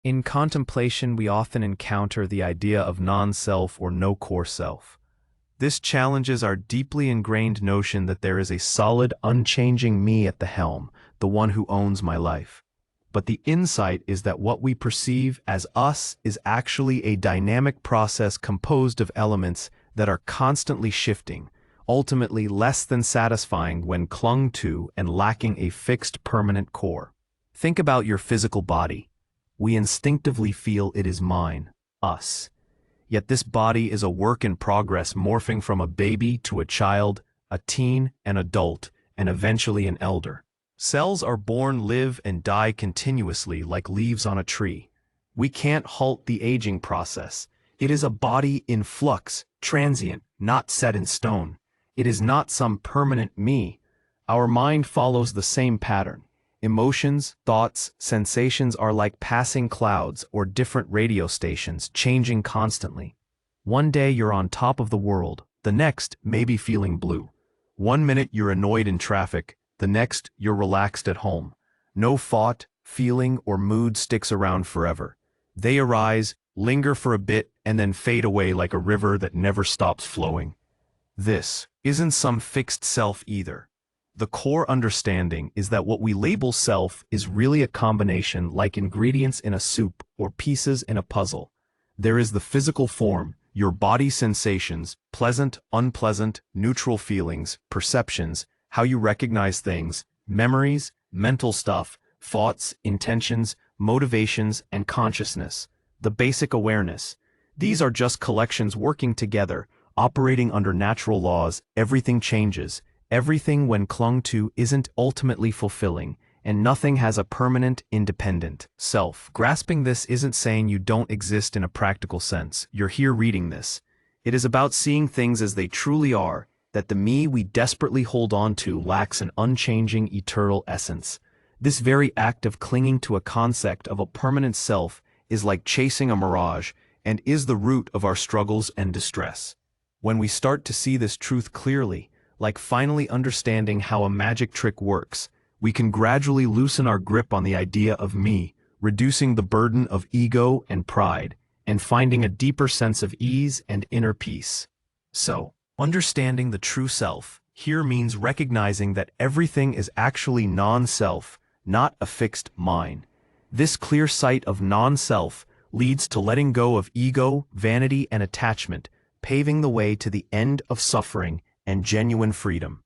In contemplation, we often encounter the idea of non-self or no-core self. This challenges our deeply ingrained notion that there is a solid, unchanging me at the helm, the one who owns my life. But the insight is that what we perceive as us is actually a dynamic process composed of elements that are constantly shifting, ultimately less than satisfying when clung to and lacking a fixed permanent core. Think about your physical body. We instinctively feel it is mine, us. Yet this body is a work in progress, morphing from a baby to a child, a teen, an adult, and eventually an elder. Cells are born, live, and die continuously like leaves on a tree. We can't halt the aging process. It is a body in flux, transient, not set in stone. It is not some permanent me. Our mind follows the same pattern. Emotions, thoughts, sensations are like passing clouds or different radio stations, changing constantly. One day you're on top of the world, the next maybe feeling blue. 1 minute you're annoyed in traffic, the next you're relaxed at home. No thought, feeling, or mood sticks around forever. They arise, linger for a bit, and then fade away like a river that never stops flowing. This isn't some fixed self either. The core understanding is that what we label self is really a combination, like ingredients in a soup or pieces in a puzzle. There is the physical form, your body sensations, pleasant, unpleasant, neutral feelings, perceptions, how you recognize things, memories, mental stuff, thoughts, intentions, motivations, and consciousness. The basic awareness. These are just collections working together, operating under natural laws. Everything changes. Everything, when clung to, isn't ultimately fulfilling, and nothing has a permanent, independent self. Grasping this isn't saying you don't exist in a practical sense. You're here reading this. It is about seeing things as they truly are, that the me we desperately hold on to lacks an unchanging, eternal essence. This very act of clinging to a concept of a permanent self is like chasing a mirage, and is the root of our struggles and distress. When we start to see this truth clearly, like finally understanding how a magic trick works, we can gradually loosen our grip on the idea of me, reducing the burden of ego and pride, and finding a deeper sense of ease and inner peace. So, understanding the true self here means recognizing that everything is actually non-self, not a fixed mine. This clear sight of non-self leads to letting go of ego, vanity, and attachment, paving the way to the end of suffering and genuine freedom.